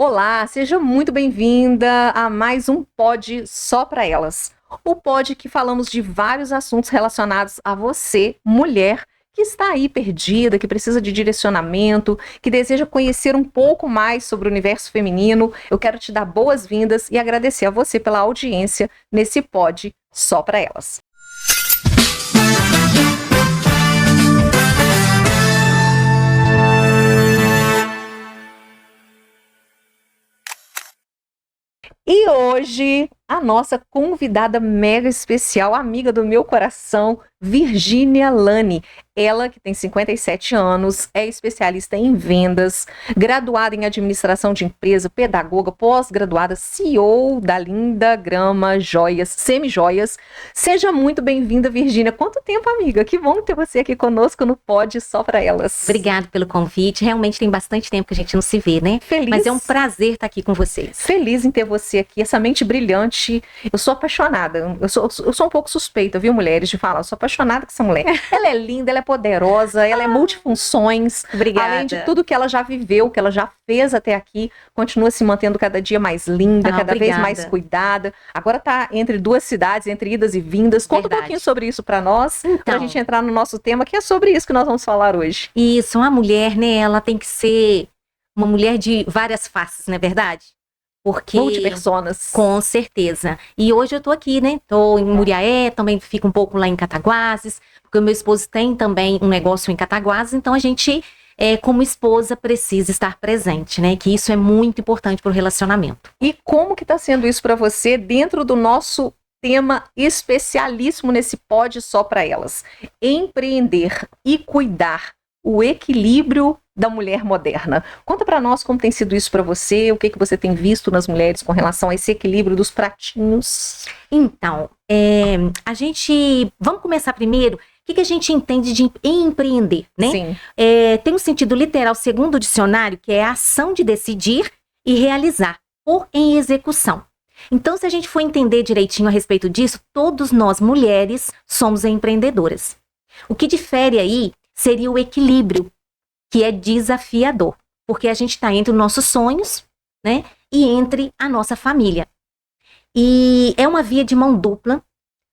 Olá, seja muito bem-vinda a mais um Pod Só para Elas. O pod que falamos de vários assuntos relacionados a você, mulher, que está aí perdida, que precisa de direcionamento, que deseja conhecer um pouco mais sobre o universo feminino. Eu quero te dar boas-vindas e agradecer a você pela audiência nesse Pod Só para Elas. E hoje, a nossa convidada mega especial, amiga do meu coração, Virgínia Lani. Ela, que tem 57 anos, é especialista em vendas, graduada em administração de empresa, pedagoga, pós-graduada, CEO da Linda Grama Joias, Semi-Joias. Seja muito bem-vinda, Virgínia. Quanto tempo, amiga? Que bom ter você aqui conosco no Pod Só para Elas. Obrigada pelo convite. Realmente tem bastante tempo que a gente não se vê, né? Feliz. Mas é um prazer estar aqui com vocês. Feliz em ter você aqui, essa mente brilhante. Eu sou apaixonada. Eu sou um pouco suspeita, viu, mulheres, de falar. Eu sou apaixonada com essa mulher. Ela é linda, ela é poderosa, ela é multifunções. Obrigada. Além de tudo que ela já viveu, que ela já fez até aqui, continua se mantendo cada dia mais linda, cada vez mais cuidada. Agora tá entre duas cidades, entre idas e vindas. Conta um pouquinho sobre isso pra nós, pra gente entrar no nosso tema, que é sobre isso que nós vamos falar hoje. Isso, uma mulher, né, ela tem que ser uma mulher de várias faces, não é verdade? Porque... multipersonas. Com certeza. E hoje eu tô aqui, né? Tô em Muriaé, também fico um pouco lá em Cataguases, porque o meu esposo tem também um negócio em Cataguases, então a gente, como esposa, precisa estar presente, né? Que isso é muito importante pro relacionamento. E como que tá sendo isso para você dentro do nosso tema especialíssimo nesse Pod Só para Elas? Empreender e cuidar, o equilíbrio da mulher moderna. Conta para nós como tem sido isso para você, o que você tem visto nas mulheres com relação a esse equilíbrio dos pratinhos. Então, vamos começar primeiro, o que a gente entende de empreender, né? Sim. Tem um sentido literal, segundo o dicionário, que é a ação de decidir e realizar, ou em execução. Então, se a gente for entender direitinho a respeito disso, todos nós, mulheres, somos empreendedoras. O que difere aí seria o equilíbrio, que é desafiador, porque a gente está entre os nossos sonhos, né, e entre a nossa família. E é uma via de mão dupla,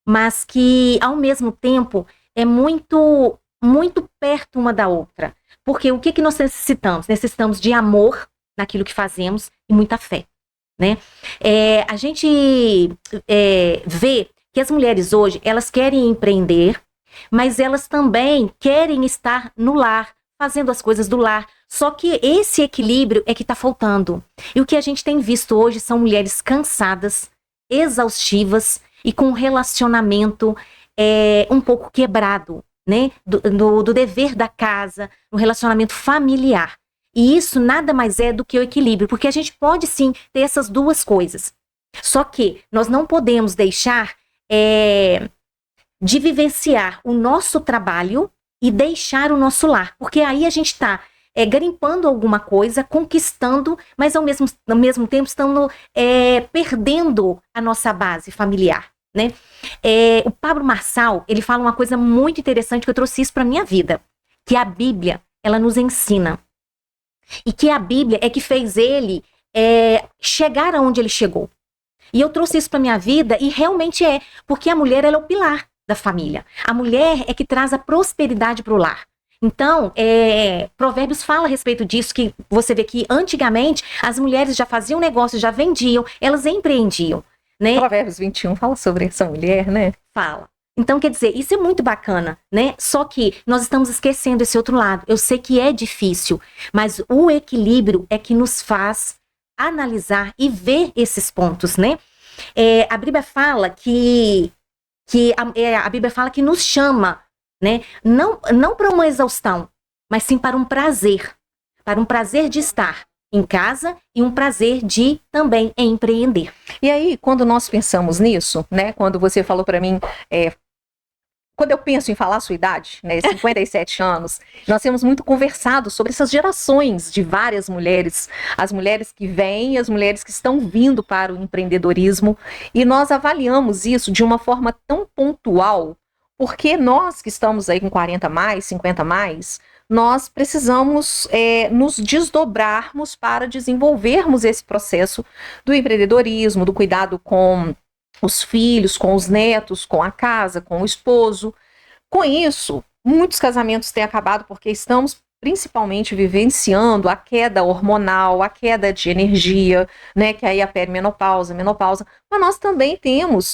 mas que, ao mesmo tempo, é muito, muito perto uma da outra. Porque o que nós necessitamos? Necessitamos de amor naquilo que fazemos e muita fé, né? A gente vê que as mulheres hoje, elas querem empreender, mas elas também querem estar no lar, fazendo as coisas do lar. Só que esse equilíbrio é que está faltando. E o que a gente tem visto hoje são mulheres cansadas, exaustivas e com um relacionamento um pouco quebrado, né? Do dever da casa, no relacionamento familiar. E isso nada mais é do que o equilíbrio, porque a gente pode sim ter essas duas coisas. Só que nós não podemos deixar de vivenciar o nosso trabalho e deixar o nosso lar, porque aí a gente está garimpando alguma coisa, conquistando, mas ao mesmo tempo estamos perdendo a nossa base familiar, né? O Pablo Marçal, ele fala uma coisa muito interessante, que eu trouxe isso para minha vida, que a Bíblia, ela nos ensina, e que a Bíblia é que fez ele chegar aonde ele chegou. E eu trouxe isso para minha vida, e realmente porque a mulher, ela é o pilar da família. A mulher é que traz a prosperidade para o lar. Então, Provérbios fala a respeito disso, que você vê que antigamente as mulheres já faziam negócio, já vendiam, elas empreendiam, né? Provérbios 21 fala sobre essa mulher, né? Fala. Então, quer dizer, isso é muito bacana, né? Só que nós estamos esquecendo esse outro lado. Eu sei que é difícil, mas o equilíbrio é que nos faz analisar e ver esses pontos, né? A Bíblia fala a Bíblia fala que nos chama, né? Não para uma exaustão, mas sim para um prazer de estar em casa e um prazer de também empreender. E aí, quando nós pensamos nisso, né? Quando você falou para mim, quando eu penso em falar a sua idade, né, 57 anos, nós temos muito conversado sobre essas gerações de várias mulheres, as mulheres que vêm, as mulheres que estão vindo para o empreendedorismo, e nós avaliamos isso de uma forma tão pontual, porque nós que estamos aí com 40 mais, 50 mais, nós precisamos nos desdobrarmos para desenvolvermos esse processo do empreendedorismo, do cuidado com os filhos, com os netos, com a casa, com o esposo. Com isso, muitos casamentos têm acabado porque estamos principalmente vivenciando a queda hormonal, a queda de energia, né, que aí a perimenopausa, menopausa, mas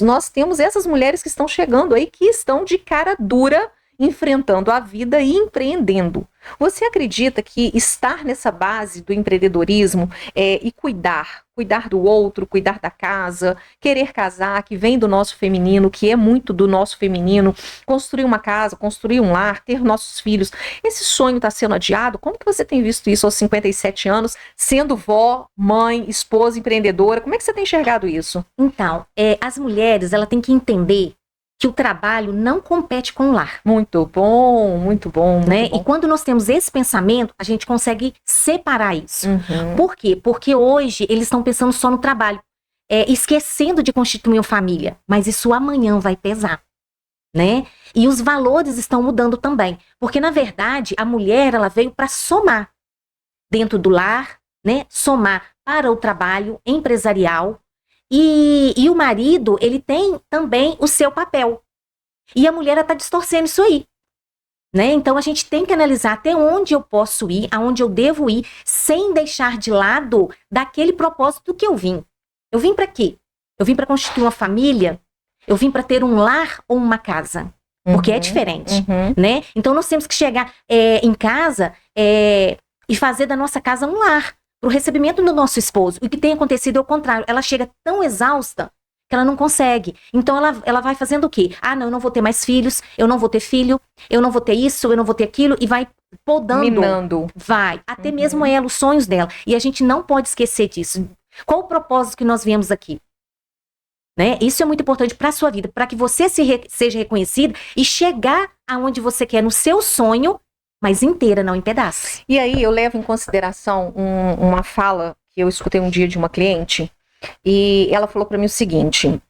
nós temos essas mulheres que estão chegando aí, que estão de cara dura, enfrentando a vida e empreendendo. Você acredita que estar nessa base do empreendedorismo e cuidar do outro, cuidar da casa, querer casar, que vem do nosso feminino, que é muito do nosso feminino, construir uma casa, construir um lar, ter nossos filhos, esse sonho está sendo adiado? Como que você tem visto isso aos 57 anos, sendo vó, mãe, esposa, empreendedora? Como é que você tem enxergado isso? Então, as mulheres, ela tem que entender que o trabalho não compete com o lar. Muito bom, muito bom. Muito né? bom. E quando nós temos esse pensamento, a gente consegue separar isso. Uhum. Por quê? Porque hoje eles estão pensando só no trabalho, esquecendo de constituir uma família. Mas isso amanhã vai pesar, né? E os valores estão mudando também. Porque, na verdade, a mulher, ela veio para somar dentro do lar, né? Somar para o trabalho empresarial. E o marido, ele tem também o seu papel. E a mulher está distorcendo isso aí. Né? Então, a gente tem que analisar até onde eu posso ir, aonde eu devo ir, sem deixar de lado daquele propósito que eu vim. Eu vim para quê? Eu vim para constituir uma família? Eu vim para ter um lar ou uma casa? Porque é diferente, né? Então, nós temos que chegar em casa e fazer da nossa casa um lar, para o recebimento do nosso esposo. O que tem acontecido é o contrário. Ela chega tão exausta que ela não consegue. Então, ela vai fazendo o quê? Ah, não, eu não vou ter mais filhos, eu não vou ter filho, eu não vou ter isso, eu não vou ter aquilo, e vai podando. Minando. Vai. Até mesmo ela, os sonhos dela. E a gente não pode esquecer disso. Qual o propósito que nós viemos aqui? Né? Isso é muito importante para a sua vida, para que você seja reconhecida e chegar aonde você quer no seu sonho, mas inteira, não em pedaços. E aí eu levo em consideração uma fala que eu escutei um dia de uma cliente, e ela falou para mim o seguinte: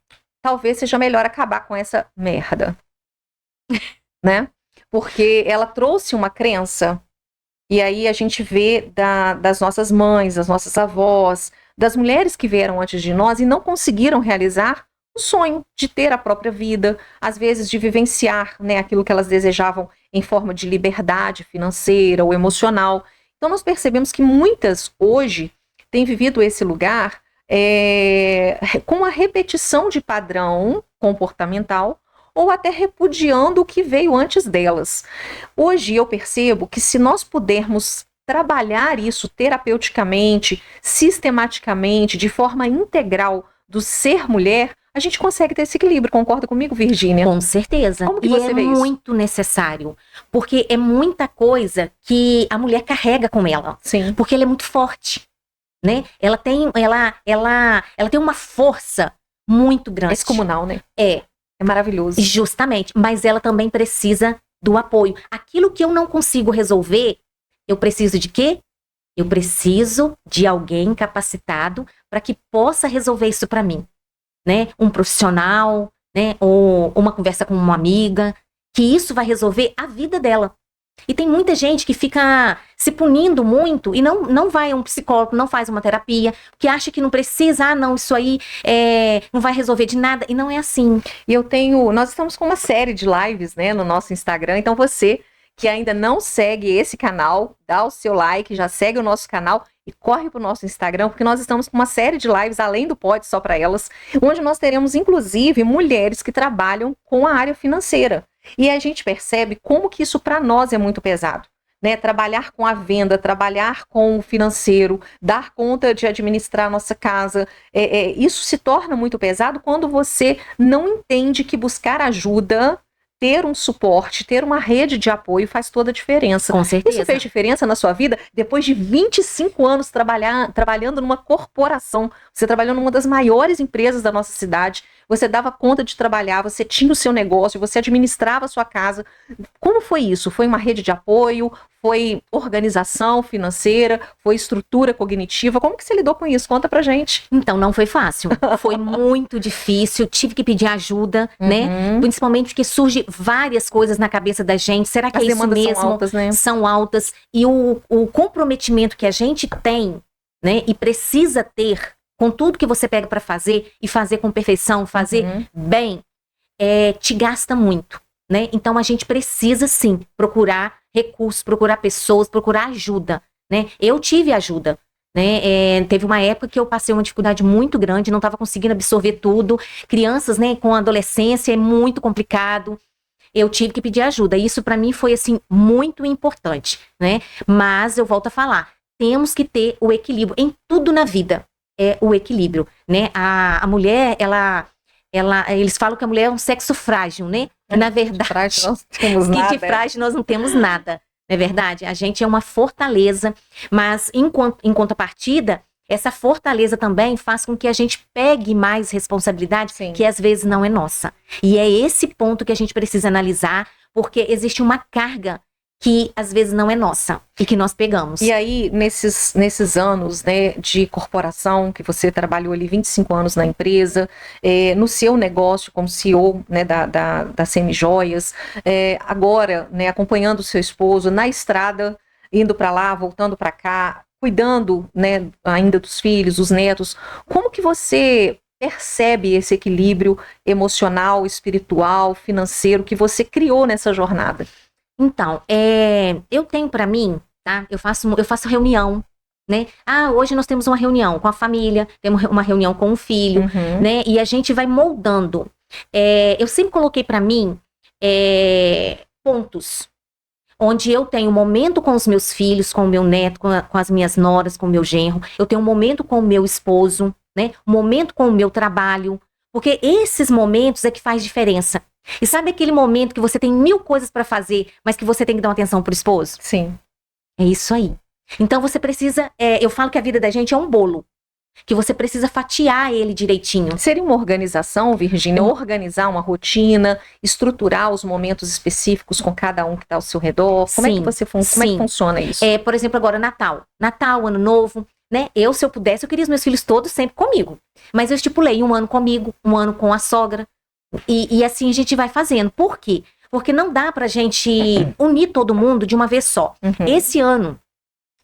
talvez seja melhor acabar com essa merda, né? Porque ela trouxe uma crença, e aí a gente vê das nossas mães, das nossas avós, das mulheres que vieram antes de nós e não conseguiram realizar o sonho de ter a própria vida, às vezes de vivenciar, né, aquilo que elas desejavam em forma de liberdade financeira ou emocional. Então nós percebemos que muitas hoje têm vivido esse lugar com a repetição de padrão comportamental ou até repudiando o que veio antes delas. Hoje eu percebo que se nós pudermos trabalhar isso terapeuticamente, sistematicamente, de forma integral do ser mulher, a gente consegue ter esse equilíbrio. Concorda comigo, Virgínia? Com certeza. Como que você vê isso? Muito necessário, porque é muita coisa que a mulher carrega com ela. Sim. Porque ela é muito forte, né? Ela tem uma força muito grande. Descomunal, né? É maravilhoso. Justamente, mas ela também precisa do apoio. Aquilo que eu não consigo resolver, eu preciso de quê? Eu preciso de alguém capacitado para que possa resolver isso para mim, né? Um profissional, né? Ou uma conversa com uma amiga, que isso vai resolver a vida dela. E tem muita gente que fica se punindo muito e não vai a um psicólogo, não faz uma terapia, que acha que não precisa, não, isso aí não vai resolver de nada, e não é assim. E nós estamos com uma série de lives, né, no nosso Instagram, então você que ainda não segue esse canal, dá o seu like, já segue o nosso canal e corre para o nosso Instagram, porque nós estamos com uma série de lives, além do Pode Só Para Elas, onde nós teremos, inclusive, mulheres que trabalham com a área financeira. E a gente percebe como que isso para nós é muito pesado, né? Trabalhar com a venda, trabalhar com o financeiro, dar conta de administrar a nossa casa, isso se torna muito pesado quando você não entende que buscar ajuda, ter um suporte, ter uma rede de apoio faz toda a diferença. Com certeza. Isso fez diferença na sua vida depois de 25 anos trabalhando numa corporação. Você trabalhou numa das maiores empresas da nossa cidade, você dava conta de trabalhar, você tinha o seu negócio, você administrava a sua casa. Como foi isso? Foi uma rede de apoio? Foi organização financeira? Foi estrutura cognitiva? Como que você lidou com isso? Conta pra gente. Então, não foi fácil. Foi muito difícil. Tive que pedir ajuda, né? Principalmente porque surgem várias coisas na cabeça da gente. Será que As é isso demandas mesmo? são altas, né? São altas. E o comprometimento que a gente tem, né? E precisa ter com tudo que você pega pra fazer e fazer com perfeição, fazer bem, te gasta muito, né? Então, a gente precisa, sim, procurar recursos, procurar pessoas, procurar ajuda, né? Eu tive ajuda, né? Teve uma época que eu passei uma dificuldade muito grande, não estava conseguindo absorver tudo. Crianças, né, com adolescência é muito complicado. Eu tive que pedir ajuda. Isso para mim foi, assim, muito importante, né? Mas eu volto a falar, temos que ter o equilíbrio em tudo na vida. É o equilíbrio, né? A mulher, eles falam que a mulher é um sexo frágil, né? Na verdade, Frágil, nós não temos que nada. de frágil nós não temos nada, não é verdade? A gente é uma fortaleza, mas em contrapartida, essa fortaleza também faz com que a gente pegue mais responsabilidade, Sim. que às vezes não é nossa. E é esse ponto que a gente precisa analisar, porque existe uma carga que às vezes não é nossa e que nós pegamos. E aí, nesses anos, né, de corporação, que você trabalhou ali 25 anos na empresa, no seu negócio como CEO, né, da Semijoias, agora, né, acompanhando o seu esposo na estrada, indo para lá, voltando para cá, cuidando, né, ainda dos filhos, dos netos, como que você percebe esse equilíbrio emocional, espiritual, financeiro que você criou nessa jornada? Então, eu tenho pra mim, tá? Eu faço reunião, né? Hoje nós temos uma reunião com a família, temos uma reunião com o filho, né? E a gente vai moldando. Eu sempre coloquei pra mim pontos, onde eu tenho um momento com os meus filhos, com o meu neto, com as minhas noras, com o meu genro. Eu tenho um momento com o meu esposo, né? Um momento com o meu trabalho. Porque esses momentos é que faz diferença. E sabe aquele momento que você tem 1000 coisas pra fazer, mas que você tem que dar uma atenção pro esposo? Sim. É isso aí. Então você precisa, eu falo que a vida da gente é um bolo, que você precisa fatiar ele direitinho. Seria uma organização, Virgínia, organizar uma rotina, estruturar os momentos específicos com cada um que está ao seu redor? Como é que você como é que funciona isso? Por exemplo, agora Natal, Ano Novo, né? Se eu pudesse, eu queria os meus filhos todos sempre comigo. Mas eu estipulei 1 ano comigo, 1 ano com a sogra. E assim a gente vai fazendo. Por quê? Porque não dá pra gente unir todo mundo de uma vez só. Esse ano,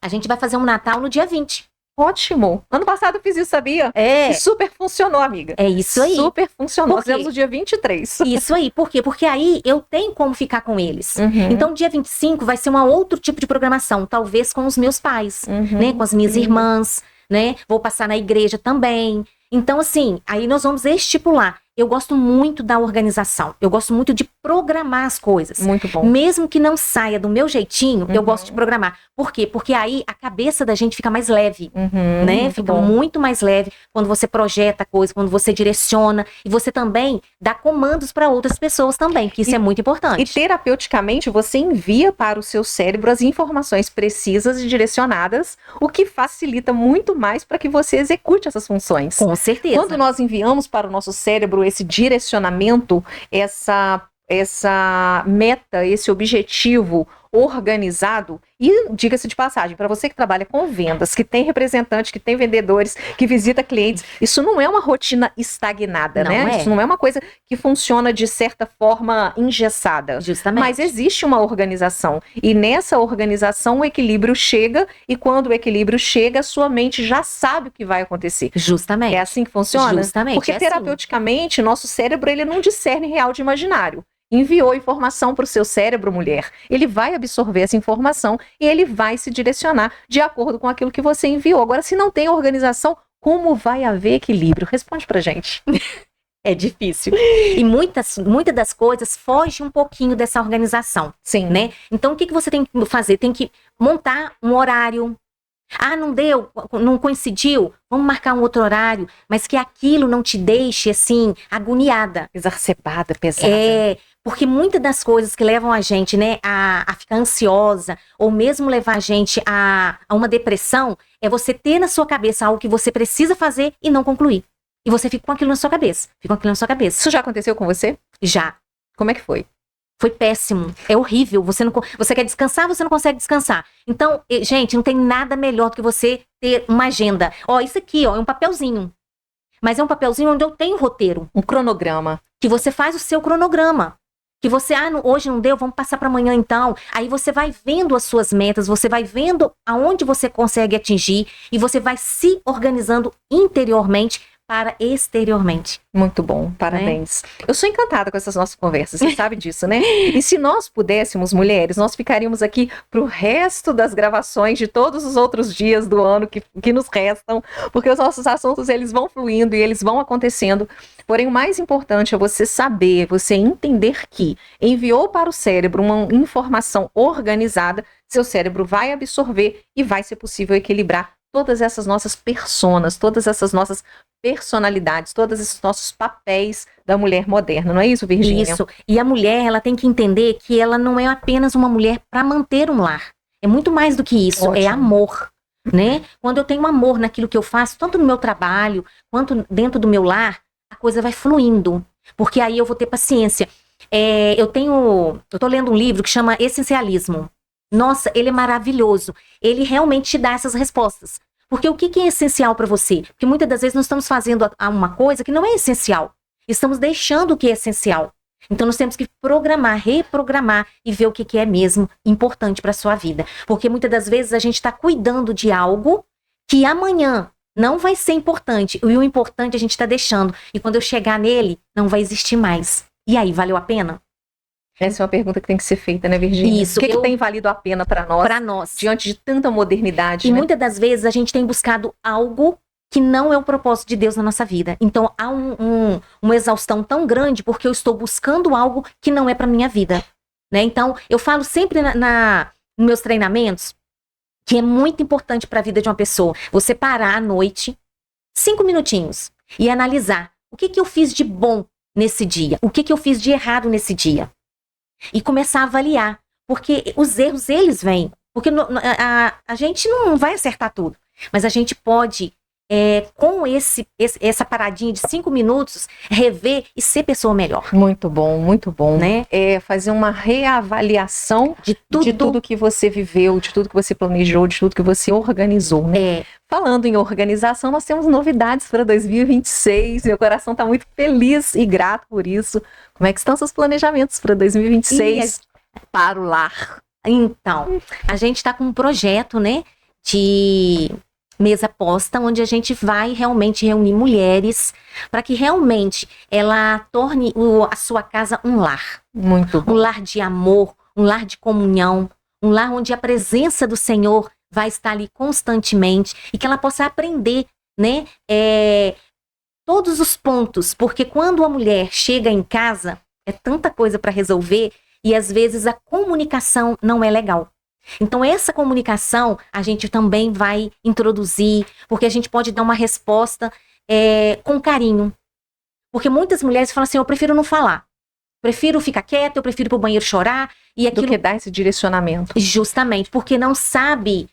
a gente vai fazer um Natal no dia 20. Ótimo. Ano passado eu fiz isso, sabia? E super funcionou, amiga. É isso aí. Super funcionou. Nós fizemos no dia 23. Isso aí. Por quê? Porque aí eu tenho como ficar com eles. Então, dia 25 vai ser um outro tipo de programação. Talvez com os meus pais, né? Com as minhas irmãs, né? Vou passar na igreja também. Então, assim, aí nós vamos estipular. Eu gosto muito da organização. Eu gosto muito de programar as coisas. Muito bom. Mesmo que não saia do meu jeitinho, eu gosto de programar. Por quê? Porque aí a cabeça da gente fica mais leve, né? Fica muito mais leve quando você projeta a coisa, quando você direciona. E você também dá comandos para outras pessoas também, que isso é muito importante. E terapeuticamente, você envia para o seu cérebro as informações precisas e direcionadas, o que facilita muito mais para que você execute essas funções. Com certeza. Quando nós enviamos para o nosso cérebro esse direcionamento, essa meta, esse objetivo organizado, e diga-se de passagem, para você que trabalha com vendas, que tem representantes, que tem vendedores, que visita clientes, isso não é uma rotina estagnada, né? Isso não é uma coisa que funciona de certa forma engessada. Justamente. Mas existe uma organização, e nessa organização o equilíbrio chega, e quando o equilíbrio chega, a sua mente já sabe o que vai acontecer. Justamente. É assim que funciona? Justamente. Porque terapeuticamente, nosso cérebro ele não discerne real de imaginário. Enviou informação para o seu cérebro, mulher. Ele vai absorver essa informação e ele vai se direcionar de acordo com aquilo que você enviou. Agora, se não tem organização, como vai haver equilíbrio? Responde pra gente. É difícil. E muitas das coisas fogem um pouquinho dessa organização. Sim. Né? Então, o que você tem que fazer? Tem que montar um horário. Não deu, não coincidiu, vamos marcar um outro horário, mas que aquilo não te deixe, assim, agoniada. Exacerbada, pesada. Porque muitas das coisas que levam a gente, né, a ficar ansiosa, ou mesmo levar a gente a uma depressão, é você ter na sua cabeça algo que você precisa fazer e não concluir. E você fica com aquilo na sua cabeça. Isso já aconteceu com você? Já. Como é que foi? Foi péssimo, é horrível. Você quer descansar, você não consegue descansar. Então, gente, não tem nada melhor do que você ter uma agenda. Ó, isso aqui, ó, é um papelzinho. Mas é um papelzinho onde eu tenho roteiro. Um cronograma. Que você faz o seu cronograma. Que você, hoje não deu, vamos passar para amanhã então. Aí você vai vendo as suas metas, você vai vendo aonde você consegue atingir e você vai se organizando interiormente para exteriormente. Muito bom, parabéns. Eu sou encantada com essas nossas conversas, você sabe disso, né? E se nós pudéssemos, mulheres, nós ficaríamos aqui pro resto das gravações de todos os outros dias do ano que nos restam, porque os nossos assuntos, eles vão fluindo e eles vão acontecendo. Porém, o mais importante é você saber, você entender que enviou para o cérebro uma informação organizada, seu cérebro vai absorver e vai ser possível equilibrar todas essas nossas personas, todas essas nossas personalidades, todos esses nossos papéis da mulher moderna, não é isso, Virgínia? Isso, e a mulher, ela tem que entender que ela não é apenas uma mulher para manter um lar, é muito mais do que isso, Ótimo. É amor, né? Quando eu tenho amor naquilo que eu faço, tanto no meu trabalho, quanto dentro do meu lar, a coisa vai fluindo, porque aí eu vou ter paciência. Eu tô lendo um livro que chama Essencialismo. Nossa, ele é maravilhoso. Ele realmente te dá essas respostas. Porque o que é essencial para você? Porque muitas das vezes nós estamos fazendo uma coisa que não é essencial. Estamos deixando o que é essencial. Então nós temos que programar, reprogramar e ver o que é mesmo importante para a sua vida. Porque muitas das vezes a gente está cuidando de algo que amanhã não vai ser importante. E o importante a gente está deixando. E quando eu chegar nele, não vai existir mais. E aí, valeu a pena? Essa é uma pergunta que tem que ser feita, né, Virgínia? Isso. O que tem valido a pena para nós? Para nós. Diante de tanta modernidade, E né? muitas das vezes a gente tem buscado algo que não é o propósito de Deus na nossa vida. Então há uma exaustão tão grande porque eu estou buscando algo que não é para minha vida, né? Então eu falo sempre nos meus treinamentos que é muito importante para a vida de uma pessoa você parar à noite 5 minutinhos e analisar o que eu fiz de bom nesse dia, o que eu fiz de errado nesse dia. E começar a avaliar. Porque os erros, eles vêm. Porque a gente não vai acertar tudo. Mas a gente pode, com essa paradinha de 5 minutos, rever e ser pessoa melhor. Muito bom. Né? Fazer uma reavaliação de tudo que você viveu, de tudo que você planejou, de tudo que você organizou, né? Falando em organização, nós temos novidades para 2026. Meu coração está muito feliz e grato por isso. Como é que estão seus planejamentos para 2026 para o lar? Então, a gente está com um projeto, né, de mesa posta, onde a gente vai realmente reunir mulheres para que realmente ela torne a sua casa um lar. Muito bom. Um lar de amor, um lar de comunhão, um lar onde a presença do Senhor vai estar ali constantemente e que ela possa aprender, né, todos os pontos, porque quando a mulher chega em casa, é tanta coisa para resolver e às vezes a comunicação não é legal. Então essa comunicação a gente também vai introduzir, porque a gente pode dar uma resposta com carinho. Porque muitas mulheres falam assim, eu prefiro não falar. Prefiro ficar quieta, eu prefiro ir pro banheiro chorar. E aquilo... Do que dar esse direcionamento. Justamente, porque não sabe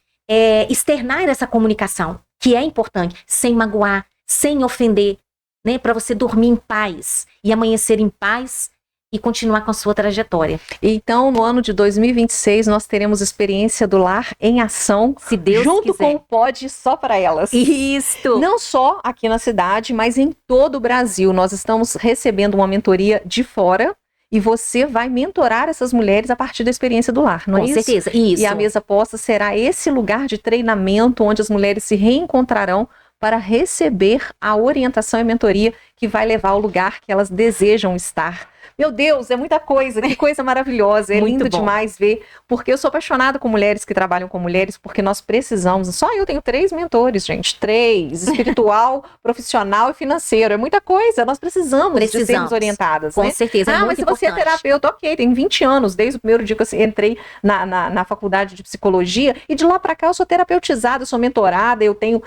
externar essa comunicação, que é importante, sem magoar, sem ofender, né? Para você dormir em paz e amanhecer em paz e continuar com a sua trajetória. Então, no ano de 2026, nós teremos experiência do lar em ação, se Deus junto quiser. Com o Pode Só Para Elas. Isso! Não só aqui na cidade, mas em todo o Brasil. Nós estamos recebendo uma mentoria de fora e você vai mentorar essas mulheres a partir da experiência do lar, não é isso? Com certeza, isso. E a mesa posta será esse lugar de treinamento onde as mulheres se reencontrarão para receber a orientação e mentoria que vai levar ao lugar que elas desejam estar. Meu Deus, é muita coisa, que coisa maravilhosa, é lindo demais ver, porque eu sou apaixonada com mulheres que trabalham com mulheres, porque nós precisamos, só eu tenho 3 mentores, gente, 3, espiritual, profissional e financeiro, é muita coisa, nós precisamos de sermos orientadas, com né? certeza, é muito mas se importante. você é terapeuta, ok, tem 20 anos, desde o primeiro dia que eu entrei na faculdade de psicologia, e de lá para cá eu sou terapeutizada, eu sou mentorada, eu tenho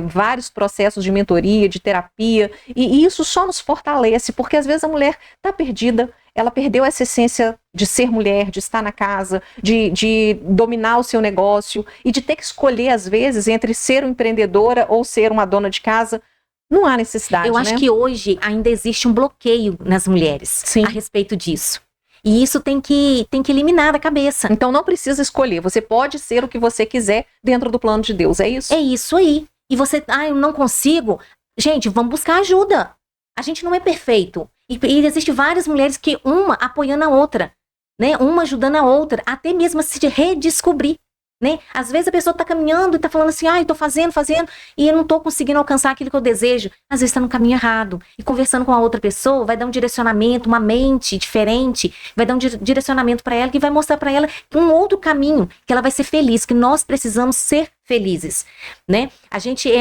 vários processos de mentoria, de terapia, e isso só nos fortalece, porque às vezes a mulher está perdida, ela perdeu essa essência de ser mulher, de estar na casa, de dominar o seu negócio e de ter que escolher, às vezes, entre ser uma empreendedora ou ser uma dona de casa. Não há necessidade, Eu acho que hoje ainda existe um bloqueio nas mulheres a respeito disso. E isso tem que eliminar da cabeça. Então não precisa escolher, você pode ser o que você quiser dentro do plano de Deus, é isso? É isso aí. E você, eu não consigo. Gente, vamos buscar ajuda. A gente não é perfeito. E existem várias mulheres que uma apoiando a outra, né? Uma ajudando a outra, até mesmo a se redescobrir, né? Às vezes a pessoa tá caminhando e tá falando assim, eu tô fazendo, e eu não tô conseguindo alcançar aquilo que eu desejo. Às vezes tá no caminho errado. E conversando com a outra pessoa, vai dar um direcionamento, uma mente diferente, vai dar um direcionamento para ela, que vai mostrar para ela um outro caminho, que ela vai ser feliz, que nós precisamos ser felizes, né?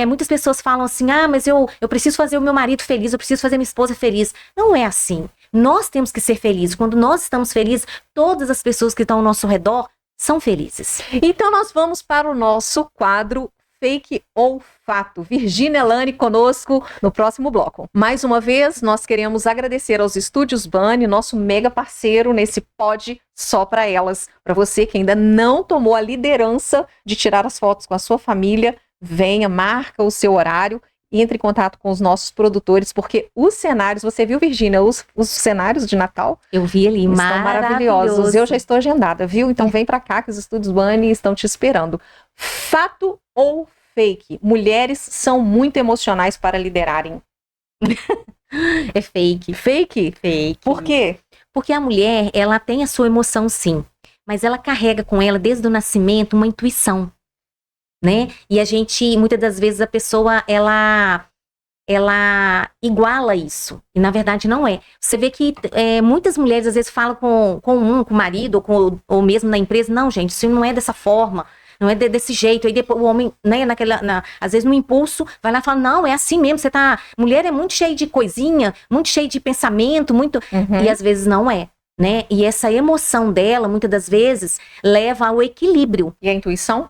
Muitas pessoas falam assim, mas eu preciso fazer o meu marido feliz, eu preciso fazer minha esposa feliz. Não é assim. Nós temos que ser felizes. Quando nós estamos felizes, todas as pessoas que estão ao nosso redor são felizes. Então nós vamos para o nosso quadro Fake ou Fato. Virgínia Lani conosco no próximo bloco. Mais uma vez, nós queremos agradecer aos Estúdios Bunny, nosso mega parceiro nesse Pod Só Pra Elas. Para você que ainda não tomou a liderança de tirar as fotos com a sua família, venha, marca o seu horário e entre em contato com os nossos produtores, porque os cenários, você viu, Virgínia, os cenários de Natal? Eu vi ali, estão maravilhosos. Eu já estou agendada, viu? Então vem pra cá que os Estúdios Bunny estão te esperando. Fato ou fake? Mulheres são muito emocionais para liderarem. É fake. Fake? Fake. Por quê? Porque a mulher, ela tem a sua emoção, sim, mas ela carrega com ela, desde o nascimento, uma intuição, né? E muitas das vezes, a pessoa, ela iguala isso. E, na verdade, não é. Você vê que muitas mulheres, às vezes, falam com o marido, ou mesmo na empresa, não, gente, isso não é dessa forma, não é desse jeito. Aí depois o homem, né, às vezes no impulso, vai lá e fala, não, é assim mesmo, mulher é muito cheia de coisinha, muito cheia de pensamento, muito... E às vezes não é, né? E essa emoção dela, muitas das vezes, leva ao equilíbrio. E a intuição?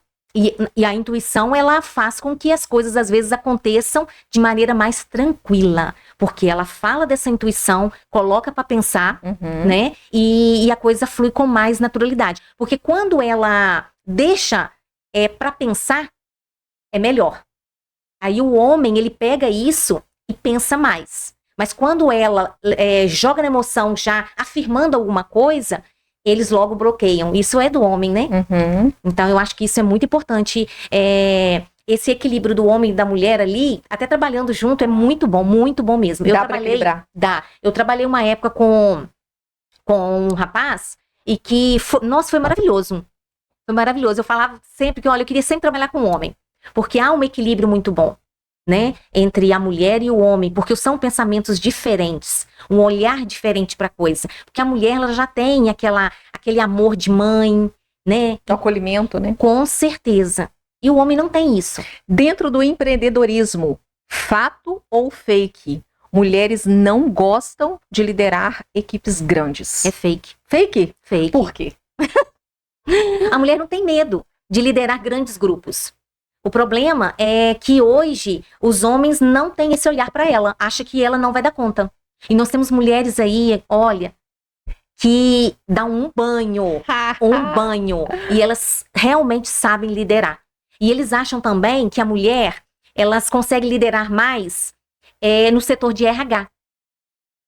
E a intuição, ela faz com que as coisas, às vezes, aconteçam de maneira mais tranquila. Porque ela fala dessa intuição, coloca para pensar, né? E a coisa flui com mais naturalidade. Porque quando ela deixa para pensar, é melhor. Aí o homem, ele pega isso e pensa mais. Mas quando ela joga na emoção, já afirmando alguma coisa, eles logo bloqueiam. Isso é do homem, né? Então, eu acho que isso é muito importante. Esse equilíbrio do homem e da mulher ali, até trabalhando junto, é muito bom mesmo. Dá pra equilibrar? Dá. Eu trabalhei uma época com um rapaz e que, nossa, foi maravilhoso. Foi maravilhoso. Eu falava sempre que, olha, eu queria sempre trabalhar com homem. Porque há um equilíbrio muito bom, né? Entre a mulher e o homem, porque são pensamentos diferentes, um olhar diferente para a coisa. Porque a mulher, ela já tem aquele amor de mãe, né? O acolhimento, né? Com certeza. E o homem não tem isso. Dentro do empreendedorismo, fato ou fake? Mulheres não gostam de liderar equipes grandes. É fake. Fake? Fake. Por quê? A mulher não tem medo de liderar grandes grupos. O problema é que hoje os homens não têm esse olhar para ela, acha que ela não vai dar conta. E nós temos mulheres aí, olha, que dão um banho, e elas realmente sabem liderar. E eles acham também que a mulher, elas conseguem liderar mais no setor de RH.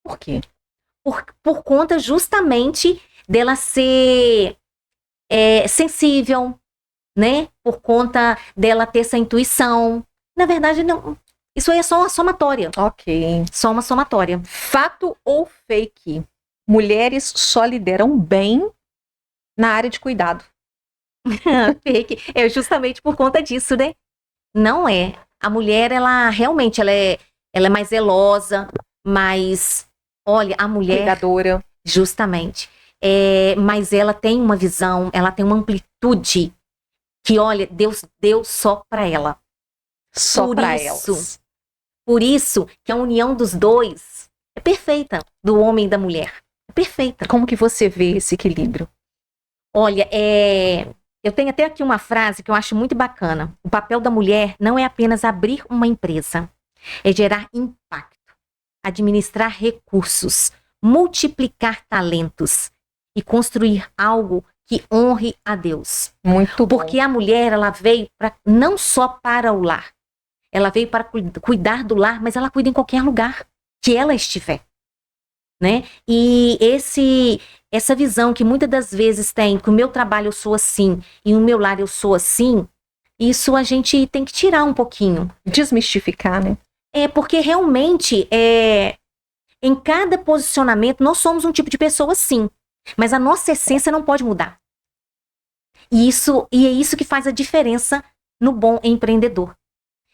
Por quê? Por conta justamente dela ser sensível, né? Por conta dela ter essa intuição. Na verdade, não. Isso aí é só uma somatória. Ok. Só uma somatória. Fato ou fake? Mulheres só lideram bem na área de cuidado. Fake. É justamente por conta disso, né? Não é. A mulher, ela realmente, ela é mais zelosa, mas, olha, a mulher... Cuidadora. Justamente. Mas ela tem uma visão, ela tem uma amplitude que, olha, Deus deu só para ela. Só para elas. Por isso que a união dos dois é perfeita, do homem e da mulher. É perfeita. Como que você vê esse equilíbrio? Olha, eu tenho até aqui uma frase que eu acho muito bacana. O papel da mulher não é apenas abrir uma empresa, é gerar impacto, administrar recursos, multiplicar talentos e construir algo que honre a Deus. Muito bom. Porque a mulher, ela veio não só para o lar, ela veio para cuidar do lar, mas ela cuida em qualquer lugar que ela estiver. né? E essa visão que muitas das vezes tem, que o meu trabalho eu sou assim e o meu lar eu sou assim, isso a gente tem que tirar um pouquinho. Desmistificar, né? Porque realmente, em cada posicionamento, nós somos um tipo de pessoa sim, mas a nossa essência não pode mudar. E é isso que faz a diferença no bom empreendedor.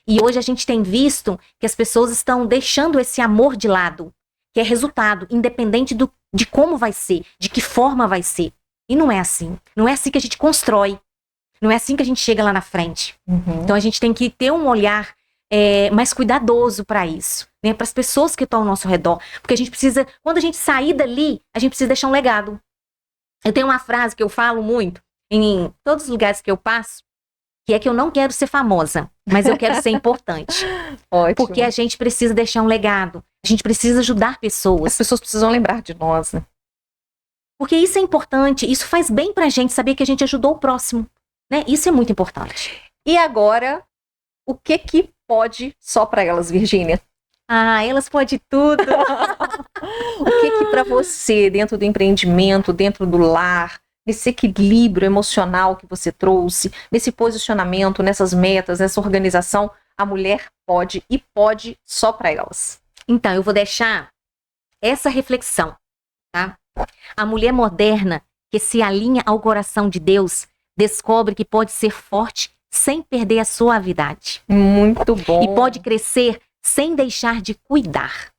E hoje a gente tem visto que as pessoas estão deixando esse amor de lado, que é resultado, independente de como vai ser, de que forma vai ser. E não é assim. Não é assim que a gente constrói. Não é assim que a gente chega lá na frente. Uhum. Então a gente tem que ter um olhar mais cuidadoso para isso, né? Para as pessoas que estão ao nosso redor. Porque a gente precisa, quando a gente sair dali, a gente precisa deixar um legado. Eu tenho uma frase que eu falo muito em todos os lugares que eu passo, que é que eu não quero ser famosa, mas eu quero ser importante. Ótimo. Porque a gente precisa deixar um legado. A gente precisa ajudar pessoas. As pessoas precisam lembrar de nós, né? Porque isso é importante, isso faz bem pra gente saber que a gente ajudou o próximo, né? Isso é muito importante. E agora, o que pode só para elas, Virgínia? Elas podem tudo. O que para você, dentro do empreendimento, dentro do lar, nesse equilíbrio emocional que você trouxe, nesse posicionamento, nessas metas, nessa organização, a mulher pode e pode só para elas? Então, eu vou deixar essa reflexão, tá? A mulher moderna que se alinha ao coração de Deus descobre que pode ser forte sem perder a suavidade. Muito bom. E pode crescer sem deixar de cuidar.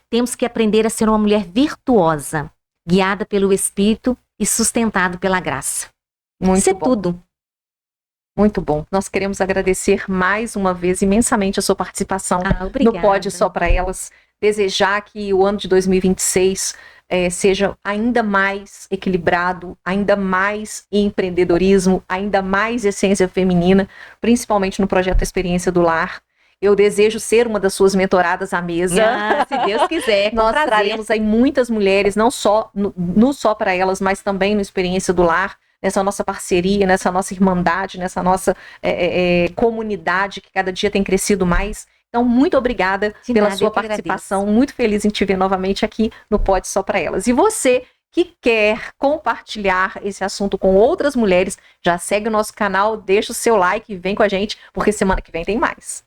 Temos que aprender a ser uma mulher virtuosa, guiada pelo Espírito e sustentado pela graça. Isso é tudo. Muito bom. Nós queremos agradecer mais uma vez imensamente a sua participação no Pode Só Para Elas. Desejar que o ano de 2026 seja ainda mais equilibrado, ainda mais empreendedorismo, ainda mais essência feminina, principalmente no projeto Experiência do Lar. Eu desejo ser uma das suas mentoradas à mesa. Se Deus quiser. Nós traremos aí muitas mulheres, não só no Só Para Elas, mas também no Experiência do Lar, nessa nossa parceria, nessa nossa irmandade, nessa nossa comunidade que cada dia tem crescido mais. Então, muito obrigada pela sua participação. Muito feliz em te ver novamente aqui no Pode Só Para Elas. E você que quer compartilhar esse assunto com outras mulheres, já segue o nosso canal, deixa o seu like e vem com a gente, porque semana que vem tem mais.